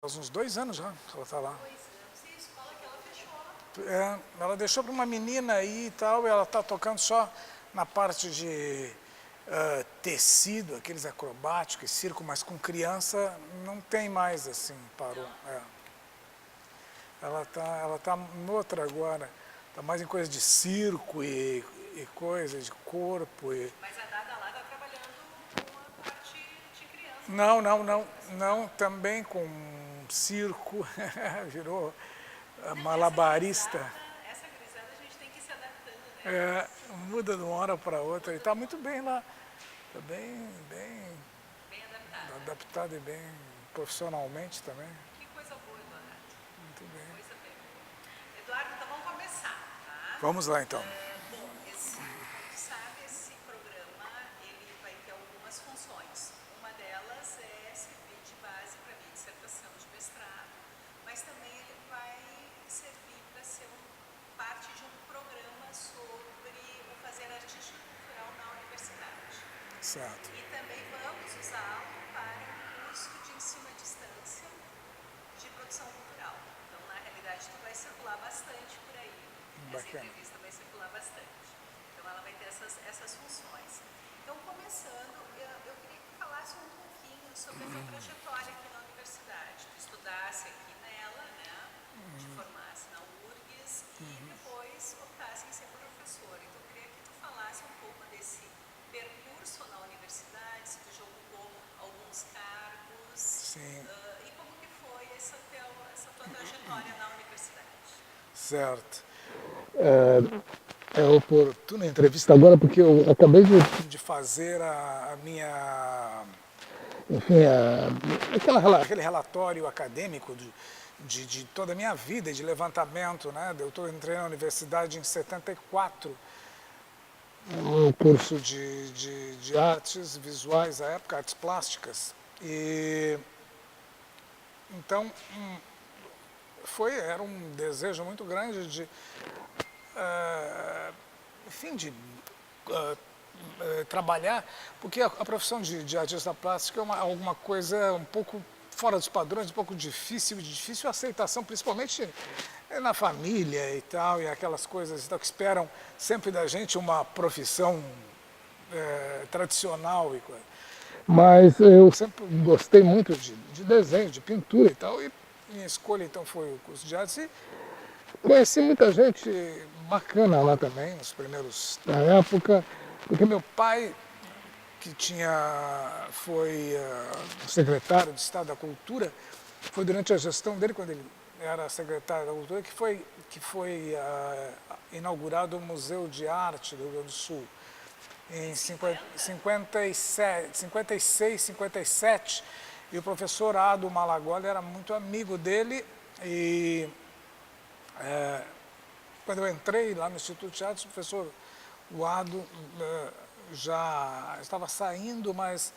Faz uns 2 anos já que ela está lá. 2 anos. E a escola que ela fechou. Ela deixou para uma menina aí e tal, e ela está tocando só na parte de tecido, aqueles acrobáticos, circo, mas com criança não tem mais assim, parou. Ela tá noutra agora, está mais em coisa de circo e coisa de corpo. Mas a Dada lá está trabalhando com a parte de criança. Não, também com circo, virou malabarista. Essa gurizada a gente tem que ir se adaptando, né? Muda de uma hora para outra e está muito bem lá. Está bem Bem adaptada. adaptado e bem profissionalmente também. Que coisa boa, Eduardo. Muito bem. Coisa bem boa. Eduardo, então vamos começar, tá? Vamos lá então. Bom, sabe, esse programa, ele vai ter algumas funções. Uma delas é servir de base para a minha dissertação de mestrado, mas também ele vai servir para ser parte de um programa sobre o fazer artístico e cultural na universidade. Certo. E também vamos usá-lo para um curso de ensino à distância de produção cultural. Então, na realidade, tu vai circular bastante por aí. Essa Bacana. entrevista vai circular bastante. Então, ela vai ter essas funções. Então, começando, eu queria que falasse um pouquinho sobre a tua trajetória aqui na universidade. Tu estudasse aqui nela, né? Te formasse na URGS e depois optasse em ser professor. Então, eu queria que tu falasse um pouco desse percurso na universidade, se tu já ocupou alguns cargos. Sim. E como que foi essa tua trajetória na universidade? Certo. É oportuna a entrevista agora porque eu acabei de fazer a minha, enfim, aquele relatório acadêmico de toda a minha vida, de levantamento, né? Eu entrei na universidade em 74, um curso de artes visuais, à época, artes plásticas. E então era um desejo muito grande de, enfim, de trabalhar, porque a profissão de artista plástico é alguma coisa um pouco fora dos padrões, um pouco de difícil aceitação, principalmente na família e tal, e aquelas coisas e tal, que esperam sempre da gente uma profissão tradicional e coisa. Mas eu sempre gostei muito de desenho, de pintura e tal, e minha escolha então foi o curso de artes. E conheci muita gente bacana lá também, nos primeiros da época, porque meu pai, que foi secretário de Estado da Cultura, foi durante a gestão dele, quando ele era secretário da Cultura, que foi inaugurado o Museu de Arte do Rio Grande do Sul, em 56, 57, e o professor Ado Malagoli era muito amigo dele, e quando eu entrei lá no Instituto de Artes, o professor Ado já estava saindo, mas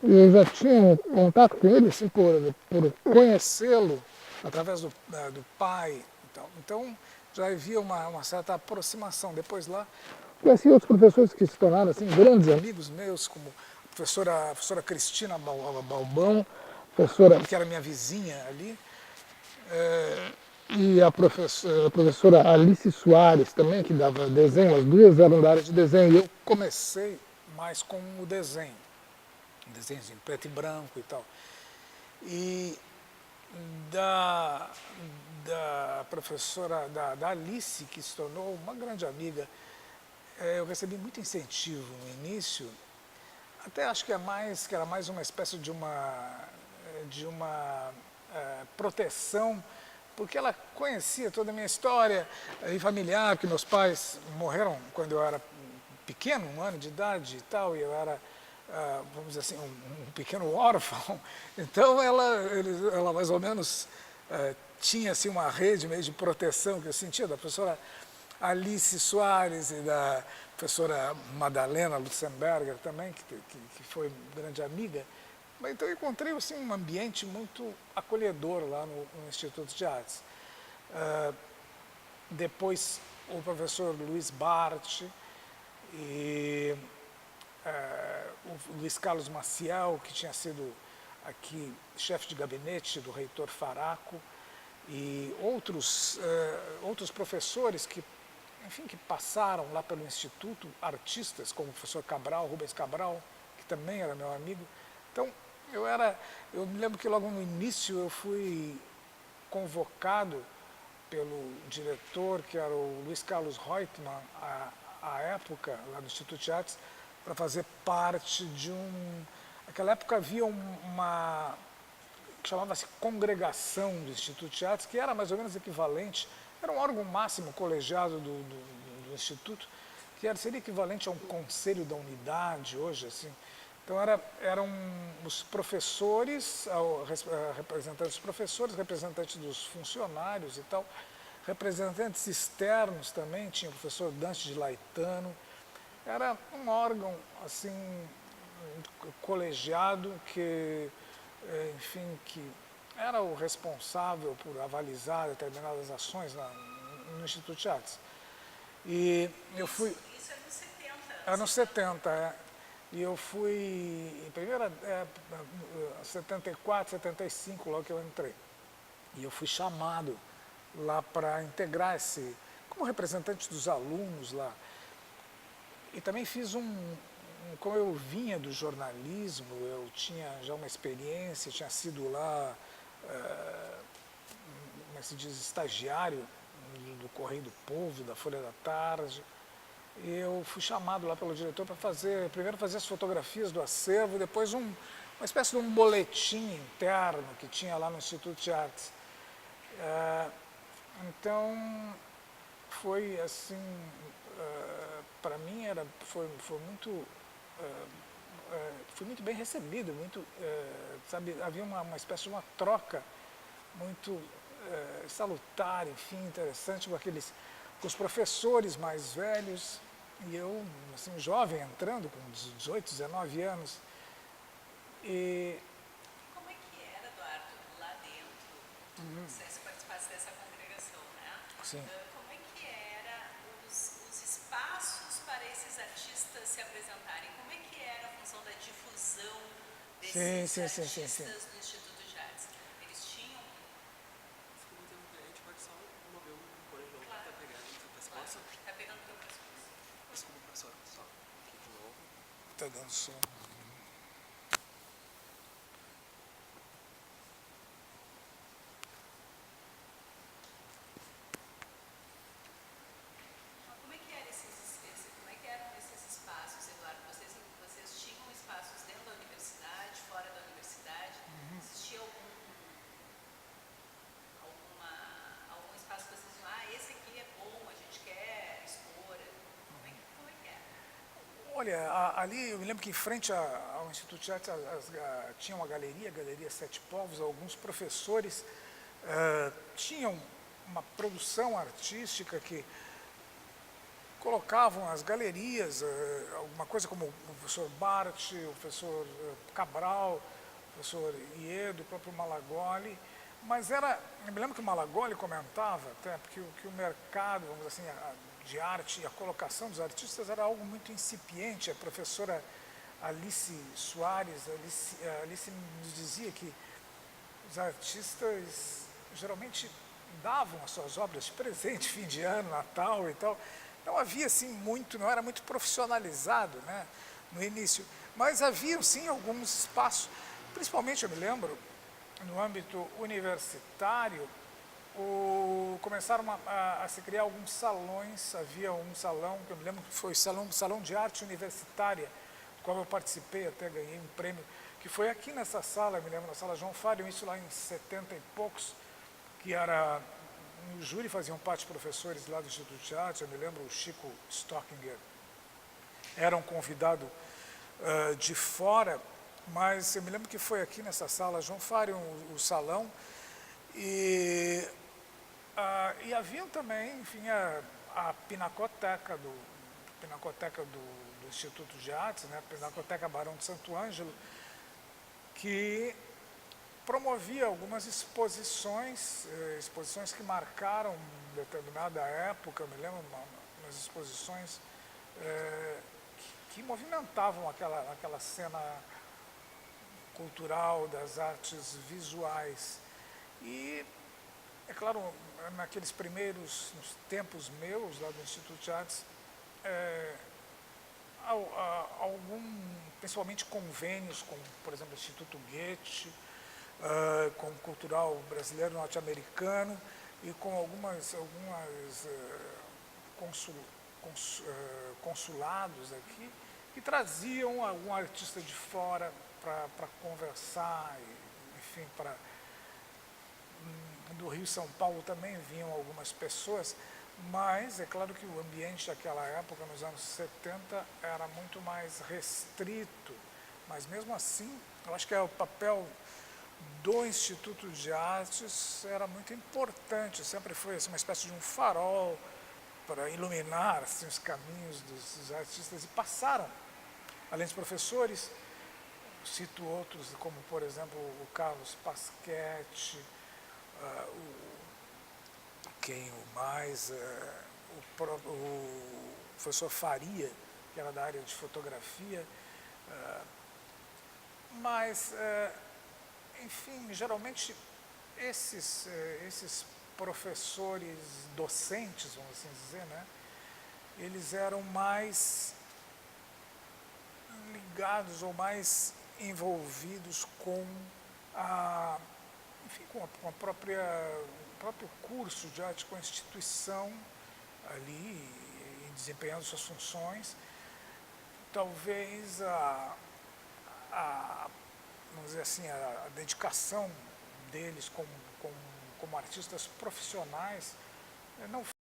eu já tinha um contato com ele, assim, por conhecê-lo através do pai e tal. Então, já havia uma certa aproximação. Depois lá, conheci outros professores que se tornaram assim, grandes amigos meus, como a professora Cristina Balbão, que era minha vizinha ali, e a professora Alice Soares também, que dava desenho, as duas eram da área de desenho, e eu comecei mais com o desenhos em preto e branco e tal. E da professora, da Alice, que se tornou uma grande amiga, eu recebi muito incentivo no início, até acho que era mais uma espécie de uma proteção, porque ela conhecia toda a minha história familiar, que meus pais morreram quando eu era pequeno, 1 ano de idade e tal, e eu era, vamos dizer assim, um pequeno órfão. Então ela mais ou menos tinha assim, uma rede meio de proteção que eu sentia da professora Alice Soares e da professora Madalena Lutzenberger também, que foi grande amiga. Então eu encontrei assim, um ambiente muito acolhedor lá no Instituto de Artes. Depois o professor Luiz Bart e o Luiz Carlos Maciel, que tinha sido aqui chefe de gabinete do reitor Faraco, e outros professores que, enfim, que passaram lá pelo Instituto, artistas como o professor Cabral, Rubens Cabral, que também era meu amigo. Então, eu me lembro que logo no início eu fui convocado pelo diretor, que era o Luiz Carlos Reutemann, à época, lá do Instituto de Artes, para fazer parte de naquela época havia uma que chamava-se Congregação do Instituto de Artes, que era mais ou menos equivalente, era um órgão máximo colegiado do Instituto, que seria equivalente a um conselho da unidade hoje, assim. Então eram os professores, representantes dos professores, representantes dos funcionários e tal, representantes externos também, tinha o professor Dante de Laetano. Era um órgão assim colegiado que, enfim, que era o responsável por avalizar determinadas ações no Instituto de Artes. E eu fui... Isso é nos 70. Anos 70, E eu fui, em primeira, 74, 75, logo que eu entrei. E eu fui chamado lá para integrar como representante dos alunos lá. E também fiz como eu vinha do jornalismo, eu tinha já uma experiência, tinha sido lá, como se diz, estagiário do Correio do Povo, da Folha da Tarde. Eu fui chamado lá pelo diretor para primeiro fazer as fotografias do acervo, depois uma espécie de um boletim interno que tinha lá no Instituto de Artes. Então, foi assim, para mim foi muito, fui muito bem recebido, sabe, havia uma espécie de uma troca muito salutar, enfim, interessante com os professores mais velhos, e eu, assim, jovem, entrando com 18, 19 anos. E como é que era, Eduardo, lá dentro, se participasse dessa congregação, né? Sim. Como é que era os espaços para esses artistas se apresentarem? Como é que era a função da difusão desses artistas no Instituto de Artes? Eles tinham... A gente pode só mover por exemplo, Claro. tá pegando o pescoço. Tá pegando o teu pescoço. Desculpa, professor, só aqui de novo. Tá dando som. Como é que eram esses espaços, Eduardo? Vocês tinham espaços dentro da universidade, fora da universidade? Existia algum espaço que vocês diziam, esse aqui é bom, a gente quer expor? Como é que era? Olha, ali eu me lembro que em frente ao Instituto de Artes tinha uma galeria, a Galeria Sete Povos, alguns professores tinham uma produção artística que colocavam as galerias, alguma coisa como o professor Bart, o professor Cabral, o professor Iedo, o próprio Malagoli, mas eu me lembro que o Malagoli comentava até, porque que o mercado, vamos dizer assim, de arte e a colocação dos artistas era algo muito incipiente. A professora Alice Soares, Alice nos dizia que os artistas geralmente davam as suas obras de presente, fim de ano, Natal e tal. Não havia assim não era muito profissionalizado, né, no início, mas havia sim alguns espaços, principalmente eu me lembro, no âmbito universitário, começaram a se criar alguns salões. Havia um salão, que eu me lembro que foi o Salão de Arte Universitária, do qual eu participei, até ganhei um prêmio, que foi aqui nessa sala, eu me lembro, na Sala João Fário, isso lá em 70 e poucos, que era... No júri faziam parte professores lá do Instituto de Artes, eu me lembro o Chico Stockinger era um convidado de fora, mas eu me lembro que foi aqui nessa sala João Fário, o salão, e havia também, enfim, a pinacoteca do Instituto de Artes, né, a Pinacoteca Barão de Santo Ângelo, que promovia algumas exposições que marcaram determinada época. Eu me lembro umas exposições que movimentavam aquela cena cultural, das artes visuais. E, é claro, naqueles primeiros nos tempos meus lá do Instituto de Artes, principalmente convênios com, por exemplo, o Instituto Goethe, com o Cultural Brasileiro Norte-Americano e com algumas consulados aqui, que traziam algum artista de fora para conversar, enfim, do Rio e São Paulo também vinham algumas pessoas, mas é claro que o ambiente daquela época, nos anos 70, era muito mais restrito, mas mesmo assim, eu acho que o papel do Instituto de Artes era muito importante, sempre foi assim, uma espécie de um farol para iluminar assim, os caminhos dos artistas, e passaram, além dos professores, cito outros, como por exemplo o Carlos Pasquetti, quem mais, o professor Faria, que era da área de fotografia, mas, enfim, geralmente esses professores docentes, vamos assim dizer, né, eles eram mais ligados ou mais envolvidos com enfim, com o próprio curso de arte, com a instituição ali, desempenhando suas funções. Talvez vamos dizer assim, a dedicação deles como artistas profissionais não